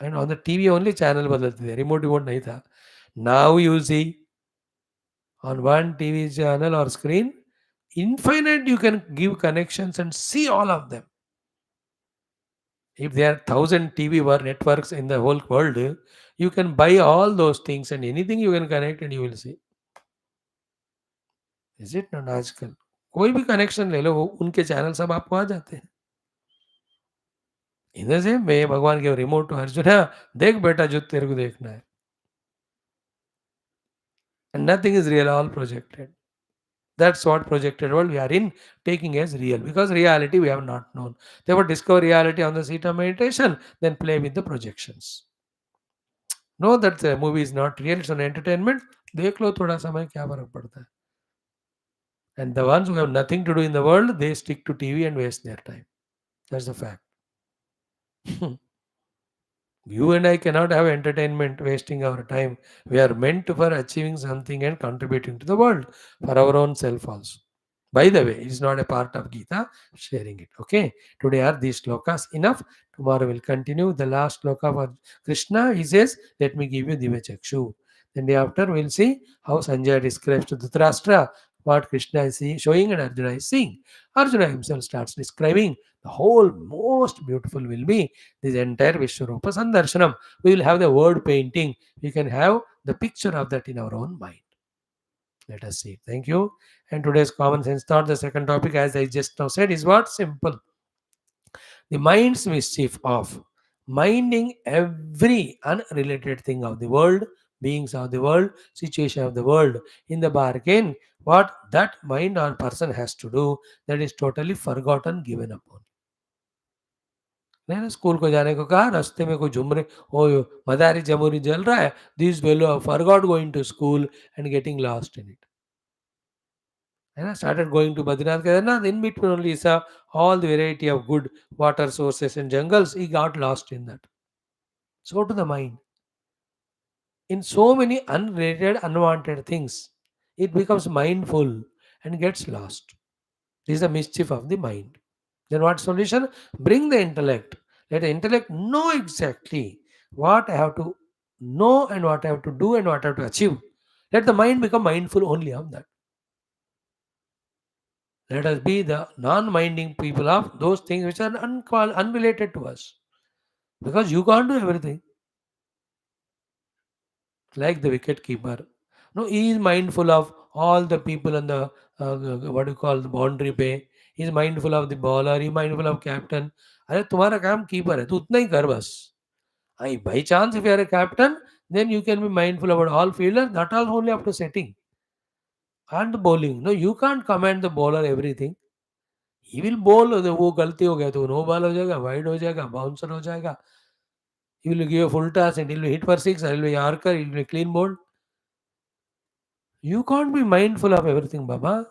Speaker 1: And on the TV only channel बदलते थे, remote remote नहीं था. Now you see on one TV channel or screen, Infinite, you can give connections and see all of them. If there are 1,000 TV or networks in the whole world, you can buy all those things and anything you can connect and you will see. Is it not? आजकल कोई भी connection ले लो, उनके channel सब आपको आ जाते हैं. In the same way भगवान के रिमोट टू अर्जुना, देख बेटा जो तेरे को देखना है. And nothing is real, all projected. That's what projected world we are in taking as real, because reality we have not known. Therefore, discover reality on the seat of meditation, then play with the projections. Know that the movie is not real, it's an entertainment. देख लो थोड़ा समय, क्या फर्क पड़ता है. And the ones who have nothing to do in the world, they stick to TV and waste their time. That's the fact. You and I cannot have entertainment wasting our time. We are meant for achieving something and contributing to the world for our own self also. By the way, it is not a part of Geetha, sharing it. Okay. Today are these slokas enough. Tomorrow we'll continue. The last sloka for Krishna, he says, let me give you Divya Chakshu. Then day after we'll see how Sanjay describes to Dhritarashtra what Krishna is showing and Arjuna is seeing. Arjuna himself starts describing. The whole most beautiful will be this entire Vishwarupa Sandarshanam. We will have the word painting. We can have the picture of that in our own mind. Let us see. Thank you. And today's common sense thought, the second topic, as I just now said, is what? Simple. The mind's mischief of minding every unrelated thing of the world, beings of the world, situation of the world. In the bargain, what that mind or person has to do, that is totally forgotten, given upon. मैंने school को जाने को कहा, रास्ते में कोई झुमरे ओ मदारी जमुरी जल रहा है, this fellow forgot going to school and getting lost in it. And I started going to Badrinath Kedarnath. In between only saw all the variety of good water sources and jungles. He got lost in that. So to the mind. In so many unrelated, unwanted things, it becomes mindful and gets lost. This is the mischief of the mind. Then what solution? Bring the intellect. Let the intellect know exactly what I have to know and what I have to do and what I have to achieve. Let the mind become mindful only of that. Let us be the non-minding people of those things which are unrelated to us. Because you can't do everything. Like the wicket keeper. No, he is mindful of all the people on the what do you call the boundary bay. He is mindful of the bowler. He is mindful of captain. अरे तुम्हारा काम keeper है, तू उतना ही कर बस. By chance, if you are a captain, then you can be mindful about all fielders. That all only after setting and the bowling. No, you can't command the bowler everything. He will bowl. वो गलती हो गया तो no ball हो जाएगा, wide हो जाएगा, bouncer हो जाएगा. He will give a full toss and he will hit for six. He will be Yorker. He will be clean bowled. You can't be mindful of everything, Baba.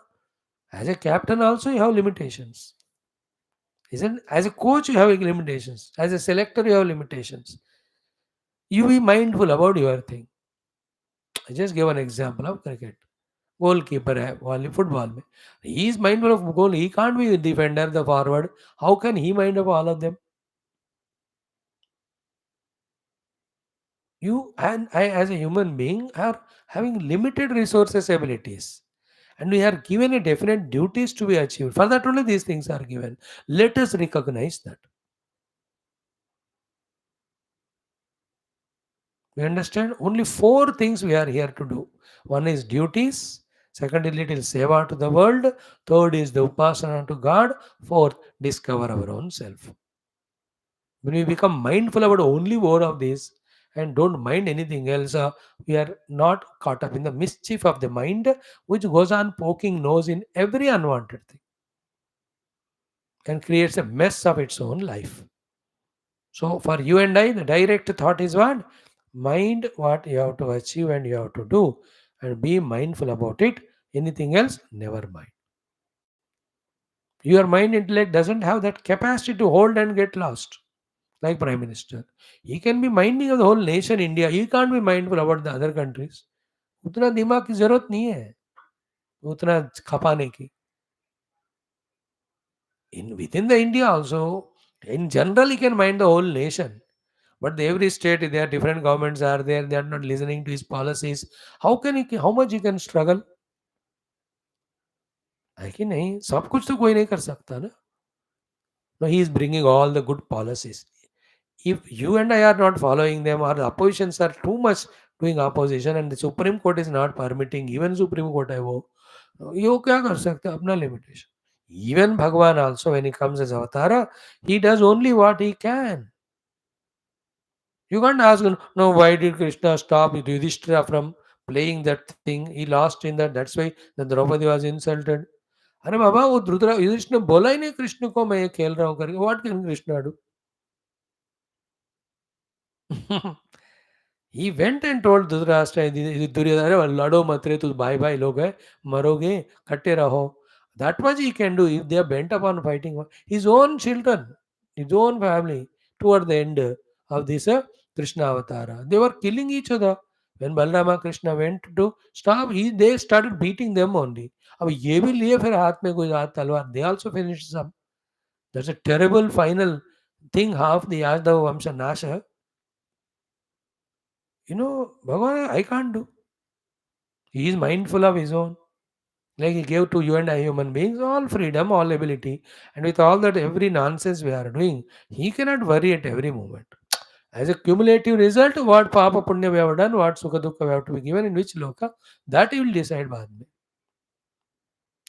Speaker 1: As a captain, also you have limitations. Isn't as a coach you have limitations. As a selector, you have limitations. You be mindful about your thing. I just give an example of cricket. Goalkeeper है वाली football में. He is mindful of goal. He can't be the defender, the forward. How can he mind of all of them? You and I, as a human being, are having limited resources, abilities, and we are given a definite duties to be achieved. For that only these things are given. Let us recognize that. We understand only four things we are here to do. One is duties. Second is little seva to the world. Third is the upasana to God. Fourth, discover our own self. When we become mindful about only one of these and don't mind anything else, we are not caught up in the mischief of the mind, which goes on poking nose in every unwanted thing and creates a mess of its own life. So for you and I, the direct thought is what? Mind what you have to achieve and you have to do and be mindful about it. Anything else, never mind. Your mind intellect doesn't have that capacity to hold and get lost. Like Prime Minister. He can be minding of the whole nation, India. He can't be mindful about the other countries. उतना दिमाग की जरूरत नहीं है उतना खपाने की. In within the India also, in general, he can mind the whole nation. But every state, there are different governments are there. They are not listening to his policies. How can he? How much he can struggle? है कि नहीं? सब कुछ तो कोई नहीं कर सकता ना. No, he is bringing all the good policies. If you and I are not following them, or the oppositions are too much doing opposition, and the Supreme Court is not permitting, even Supreme Court है वो, ये क्या कर सकते हैं? अपना limitation. Even Bhagwan also, when he comes as Avatara, he does only what he can. You can't ask, no, why did Krishna stop Yudhishthira from playing that thing? He lost in that. That's why the Draupadi was insulted. अरे बाबा वो युधिष्ठिर ने बोला ही नहीं कृष्ण को मैं ये खेल रहा हूँ करके. What can Krishna do? He went and told Dhritarashtra Duryodhana, अरे लड़ो मत रे, तू भाई भाई लोग है, मरोगे, कट्टे रहो. That much he can do if they are bent upon fighting his own children, his own family. Toward the end of this Krishna Avatara, they were killing each other. When Balrama Krishna went to stop, they started beating them only. अब ये भी लिए फिर हाथ में कोई हाथ तलवार, they also finished some. That's a terrible final thing half the Yadav Vamsha Nasha. Bhagavan, I can't do. He is mindful of his own. Like he gave to you and I human beings all freedom, all ability. And with all that every nonsense we are doing, he cannot worry at every moment. As a cumulative result, what Papa Punya we have done, what Sukha Dukha we have to be given, in which Loka, that he will decide बाद में.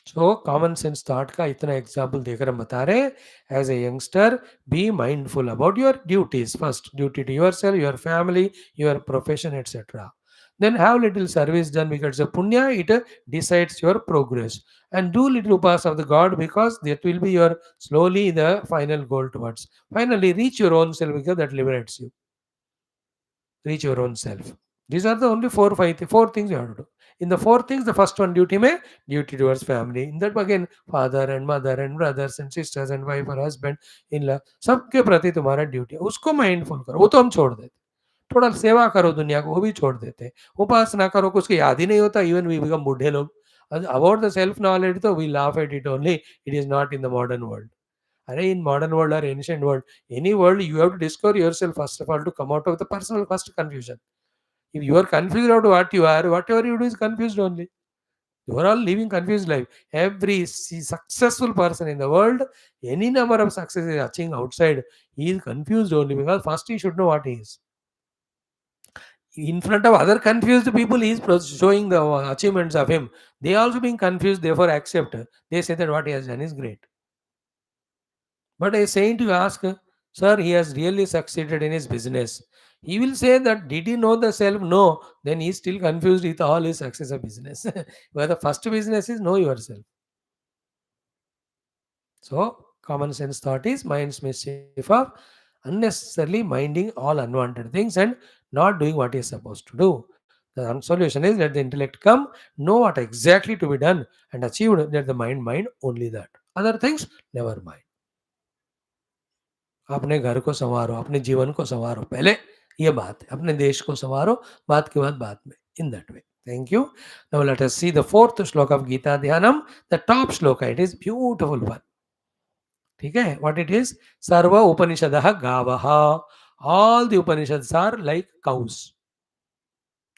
Speaker 1: So common sense thought का इतना example देकर हम बता रहे हैं, as a youngster, be mindful about your duties first. Duty to yourself, your family, your profession, etc. Then have little service done because of punya, it decides your progress. And do little upas of the God, because that will be your slowly the final goal towards. Finally, reach your own self, because that liberates you. Reach your own self. These are the only four things you have to do. In the four things, the first one duty mein, duty towards family. In that again, father and mother and brothers and sisters and wife or husband, in-law, सबके प्रति तुम्हारा duty है. उसको mindful करो, वो तो हम छोड़ देते. थोड़ा सेवा करो दुनिया को, वो भी छोड़ देते हैं. उपासना करो, उसको याद ही नहीं होता. इवन वी बिकम बूढ़े लोग. अबाउट द सेल्फ नॉलेज तो we laugh at it only. It is not in the modern world. Array in modern world or ancient world, any world, you have to discover yourself first of all to come out of the personal first confusion. If you are confused about what you are, whatever you do is confused only. You are all living confused life. Every successful person in the world, any number of success is achieving outside, he is confused only because first he should know what he is. In front of other confused people, he is showing the achievements of him. They also being confused, therefore accept. They say that what he has done is great. But a saint you ask, sir, he has really succeeded in his business. He will say that, did he know the self? No. Then he is still confused with all his success of business. Where the first business is know yourself. So, common sense thought is mind's mischief of unnecessarily minding all unwanted things and not doing what he is supposed to do. The solution is let the intellect come, know what exactly to be done and achieved. Let the mind only that. Other things, never mind. अपने घर को संवारो, अपने जीवन को संवारो, पहले ये बात है. अपने देश को संवारो, बात के बाद में. In that way. Thank you. Now let us see the fourth shloka of Geetha Dhyanam, the top shloka. It is beautiful one. ठीक है? What it is? Sarva Upanishadah Gavaha. All the Upanishads are like cows.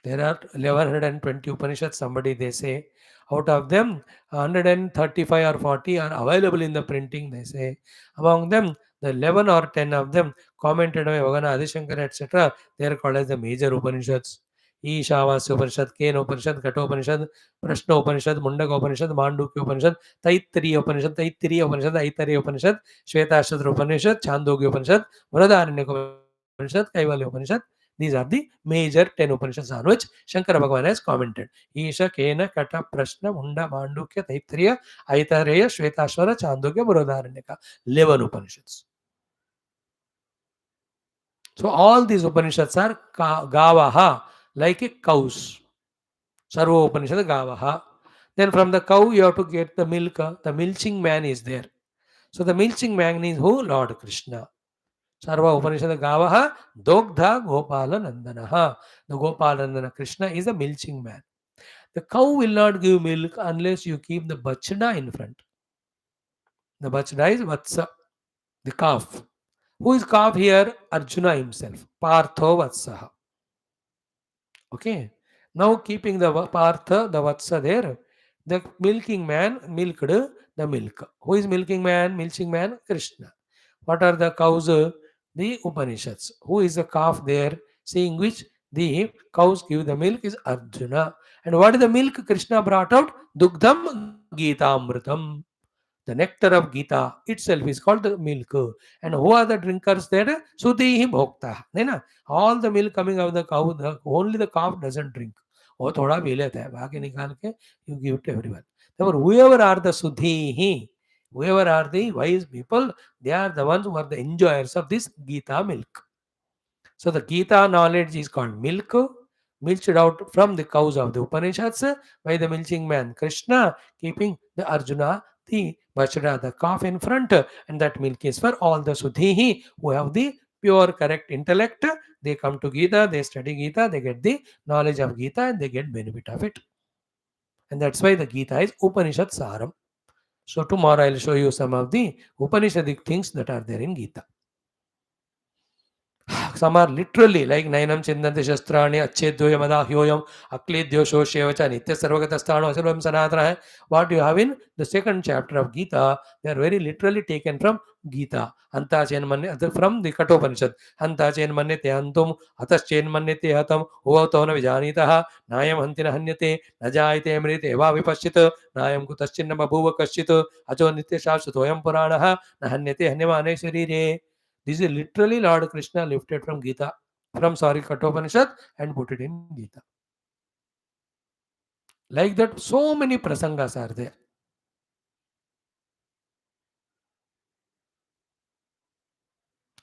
Speaker 1: There are 1120 Upanishads, somebody they say. Out of them, 135 or 40 are available in the printing, they say. Among them, the 11 or 10 of them commented by Bhagwan Adishankara, etc. They are called as the major Upanishads. Ishavasya Upanishad, Kena Upanishad, Katha Upanishad, Prashna Upanishad, Mundaka Upanishad, Mandukya Upanishad, Taittiriya Upanishad, Aitariya Upanishad, Shvetashatra Upanishad, Chandogya Upanishad, Vradaranyaka Upanishad, Kaivalya Upanishad. These are the major 10 Upanishads on which Shankara Bhagavan has commented. Isha, Kena, Kata, Prashna, Munda, Mandukya, Taittiriya, Aitareya, Shvetashvara, Chandogya, Brihadaranyaka. 11 Upanishads. So all these Upanishads are Gavaha, like a cows. Sarva Upanishad Gavaha. Then from the cow you have to get the milk. The milching man is there. So the milching man is who? Lord Krishna. Sarva Upanishad Gavaha Dogdha Gopala Nandanaha. The Gopala Nandana Krishna is a milching man. The cow will not give milk unless you keep the bachda in front. The bachda is Vatsa, the calf. Who is calf here? Arjuna himself. Partho Vatsaha. Okay. Now keeping the Partha, the Vatsa there, The milking man milked the milk. Who is milking man? Milking man, Krishna. What are the cows? The Upanishads. Who is the calf there? Seeing which the cows give the milk is Arjuna. And what is the milk Krishna brought out? Dugdham Gita Amritam. The nectar of Gita itself is called the milk. And who are the drinkers there? Sudhihi Bhokta. All the milk coming out of the cow, only the calf doesn't drink. वो थोड़ा P लेता है बाकी निकाल के you give to everyone. Therefore, whoever are the Sudhihi, whoever are the wise people, they are the ones who are the enjoyers of this Gita milk. So the Gita knowledge is called milk, milked out from the cows of the Upanishads by the milking man Krishna, keeping the Arjuna, the Vajra, the calf in front, and that milk is for all the Sudhihi who have the pure, correct intellect. They come to Gita, they study Gita, they get the knowledge of Gita, and they get benefit of it. And that's why the Gita is Upanishad Saram. So tomorrow I'll show you some of the Upanishadic things that are there in Gita. Some are literally like Nainam Chindanti Shastrani, Achedyoyamada Hyoyam, Akledyo Shoshevacha, Nitya Sarvagatasthano, Asalam Sanatana. What you have in the second chapter of Gita, they are very literally taken from Gita. Anta Chen Manne, from the Katopanishad. Anta Chen Manne Te Antum, Atas Chen Manne Te Hatam, Uvatona Vijanitaha, Nayam Hantina Hanyate, Najaite Emrite, Eva Vipashita, Nayam Kutaschinna Babuva Kashita, Ajo Nitya Shashatoyam Puranaha, Nahanyate Hanimane Sharire. This is literally Lord Krishna lifted from Gita, from Kathopanishad and put it in Gita. Like that, so many prasangas are there.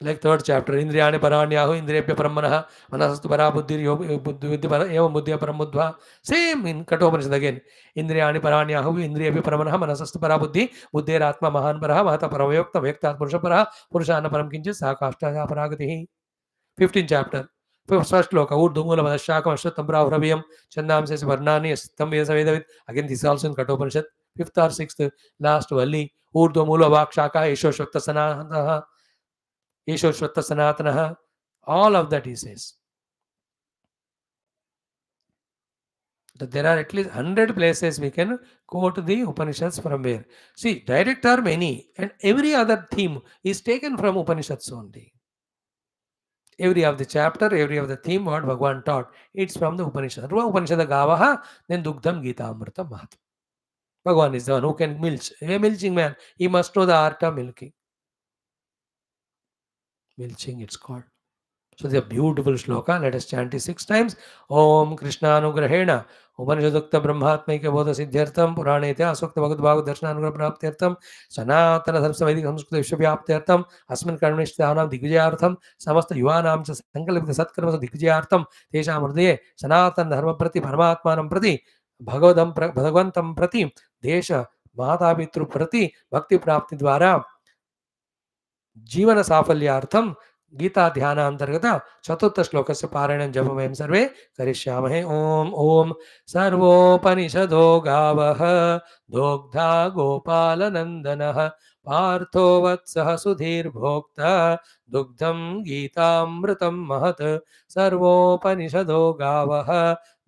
Speaker 1: Like third chapter, Indriyani Paranyahu, Indriyapya Paramanaha, Manasastu Para Buddhi Evam Buddhya Paramudva. Same in Kathopanishad again. Indriyani Paranyahu, Indriyapya Paramanaha, Manasastu Para Buddhi, Buddhiratma Mahan Paraha, Mahata Paravayokta, Vektat Purusha Paraha, Purushana Param Kinchit, Sakashta Paragatihi. 15th chapter. First shloka, Urdhumula Madashakam Ashwatam Pravraviyam, Chandam says Varnani, Stambya Savedavit. Again, this is also in Kathopanishad. 5th or 6th, last Valli, Urdhumula Vakshaka, Esho Shvatta Sanatanaha. All of that he says. That there are at least 100 places we can quote the Upanishads from where. See, direct are many, and every other theme is taken from Upanishads only. Every of the chapter, every of the theme, what Bhagavan taught, it's from the Upanishad. Upanishad Gavaha, then Dugdham Gita Amrita Mahat. Bhagavan is the one who can milk. A milching man, he must know the art of milking. Milching, it's called. So the beautiful shloka, let us chant it 6 times. Om Krishna Anugrahena, Upanishadukta Brahmatmaika Bodha Siddhyartham, Purane Tya Asukta Bhagavad Bhagavad Darshana Anugrah Praptyartham, Sanatana Dharma Vedic Samskrita Vishwavyaptyartham, Asmin Karmanishtanam Digvijayartham, Samasta Yuvanam Cha Sankalpita Satkarma Digvijayartham, Tesham Hridaye, Sanatana Dharma Prati Paramatmanam Prati, Bhagavantam Prati, Desha Mahatapitru Prati, Bhakti Prapti Dwara, जीवन साफल्यार्थम गीता ध्यान अंतर्गत चतुर्थ श्लोक से पारायण जप वयं सर्वे करिष्यामहे. ओम ओम सर्वोपनिषदो गावः दोग्धा गोपालनंदनः पार्थो वत्सः सुधीर्भोक्ता दुग्धं गीतामृतं महत्. सर्वोपनिषदो गावः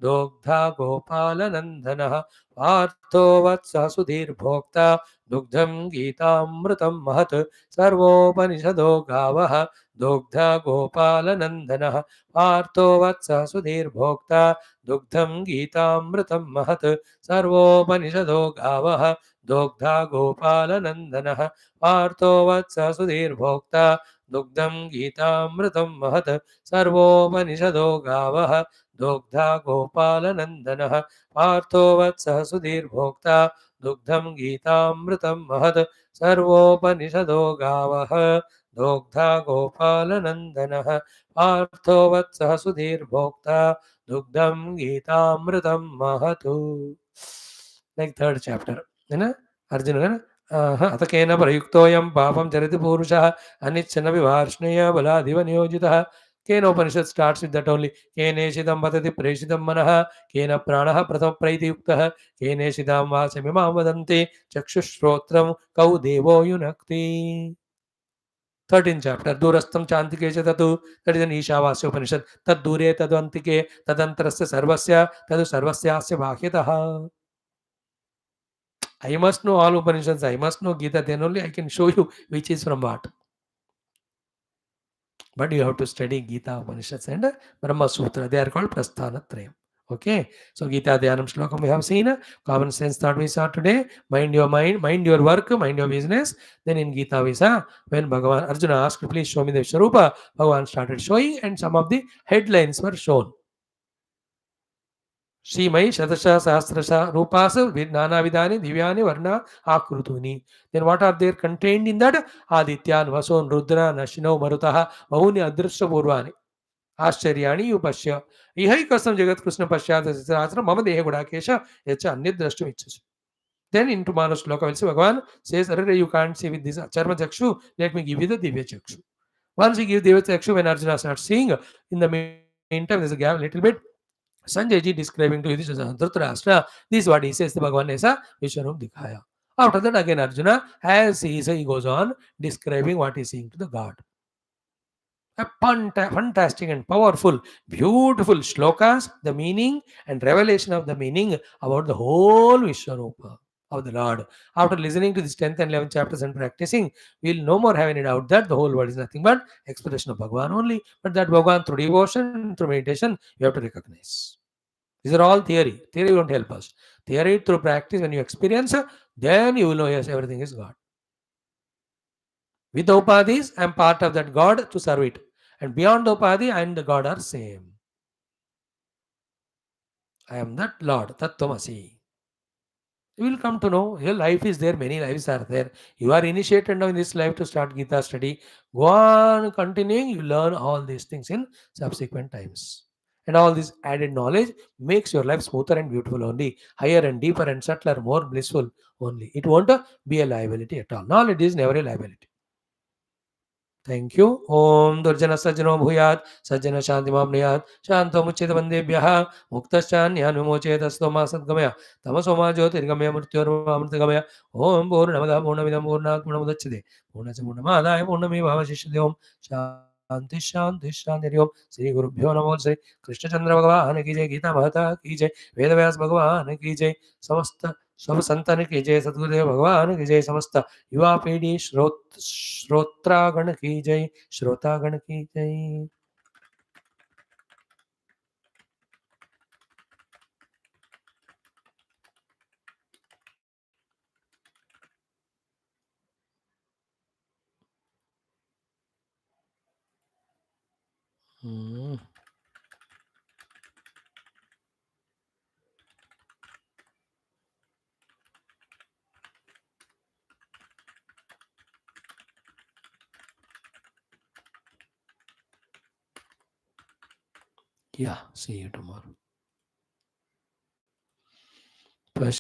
Speaker 1: दोग्धा गोपालनंदनः पार्थो वत्सः सुधीर्भोक्ता दुग्धं गीतामृतं महत्. सर्वोपनिषदो गावः दुग्धा गोपालनन्दनः पार्थो वत्सः सुधीर्भोक्ता दुग्धं गीतामृतं महत्. सर्वोपनिषदो गावः दुग्धा गोपालनन्दनः पार्थो वत्सः सुधीर्भोक्ता दुग्धं गीतामृतं महत्. सर्वोपनिषदो गावः दुग्धा गोपालनन्दनः पार्थो वत्सः सुधीर्भोक्ता दुग्धं गीतामृतं महत्. सर्वोपनिषदो गावः दोग्धा गोपालनन्दनः पार्थो वत्सः सुधीर्भोक्ता दुग्धं गीतामृतं महत्. Like third chapter, है ना अर्जुन है ना अथ केन प्रयुक्तोऽयं पापं चरति पूरुषः अनिच्छन्नपि वार्ष्णेय बलादिव नियोजितः. केन उपनिषद starts with that only. केनेषितं वदति प्रेषितं मनः केन प्राणः प्रथम प्रैतियुक्तः केनेषितां वाचमिमां वदन्ति चक्षुश्रोत्रं कौ देवो युनक्ति. 13th chapter, दूरस्थं चान्तिके च ततु. That is an ईशावास्य उपनिषद. तद्दूरे तद्वन्तिके तदन्तरस्य सर्वस्य तद् सर्वस्यास्य बाह्यतः. I must know all Upanishads, I must know Gita, then only I can show you which is from what. But you have to study Gita, Upanishads, and Brahma Sutra. They are called Prasthanatrayam. Okay, so Gita Dhyanam Shlokam we have seen. Common sense thought we saw today. Mind, mind your work, mind your business. Then in Gita we saw when Bhagavan Arjuna asked, please show me the Vishwarupa, Bhagavan started showing, and some of the headlines were shown. Sreemayee शतश सहस्रश रूपास नाना विधानि दिव्यानि वर्णा आकृतूनि. Then what are there contained in that? Adityan vason rudra nashino marutah bahuni adrishya purvani आश्चर्याणि उपश्य इहैकसं जगत्कृष्ण पश्चात् सहस्रम मम देह गुडाकेश यच्च अन्यद् द्रष्टुम् इच्छसि. Then in tomorrow's shloka we'll see Bhagavan says, Arre, you can't see with this charma chakshu, let me give you the divya chakshu. Once he gives divya chakshu, when Arjuna starts seeing, in the meantime there's a gap a little bit. Sanjay ji describing to Yudhishthira Dhritarashtra, this is what he says, the Bhagavan Esa Vishwarup Dikhaya. After that again Arjuna, as he goes on describing what he's seeing to the God. A fantastic and powerful, beautiful shlokas, the meaning and revelation of the meaning about the whole Vishwarupa of the Lord. After listening to this 10th and 11th chapters and practicing, we'll no more have any doubt that the whole world is nothing but expression of Bhagavan only. But that Bhagavan through devotion, through meditation, you have to recognize. These are all theory. Theory won't help us. Theory through practice, when you experience, then you will know, yes, everything is God. With the upadhis, I am part of that God to serve it. And beyond the upadhi, I and the God are same. I am that Lord, Tattvamasi. You will come to know your life is there, many lives are there. You are initiated now in this life to start Gita study. Go on continuing, you learn all these things in subsequent times. And all this added knowledge makes your life smoother and beautiful only, higher and deeper and subtler, more blissful only. It won't be a liability at all. Knowledge is never a liability. Thank you. Om Durjana Sajjano Bhuyat, Sajjana Shantimam Niyat, Shanto Muchita Bandebhyaha, Muktashan Yan Vimocheta Stoma Sadgamaya, Tamasoma Jyotirgamaya Murtyorva Amritagamaya, Om Purnamada Purnamidam Purnat Purnamudachade, Purnachamunamadaya Purnamiva Shishadyom, Shanti Shanti Shantiryom, Sri Guru Bhyo Namo Sri Krishna Chandra Bhagavan Ki Jai, Gita Bhata Ki Jai, Vedavyas Bhagavan Ki Jai, Samasta सब संतान की जय, सतगुरुदेव भगवान की जय, समस्त युवा पीढ़ी श्रोत्रागण की जय, श्रोतागण की जय. Yeah, see you tomorrow.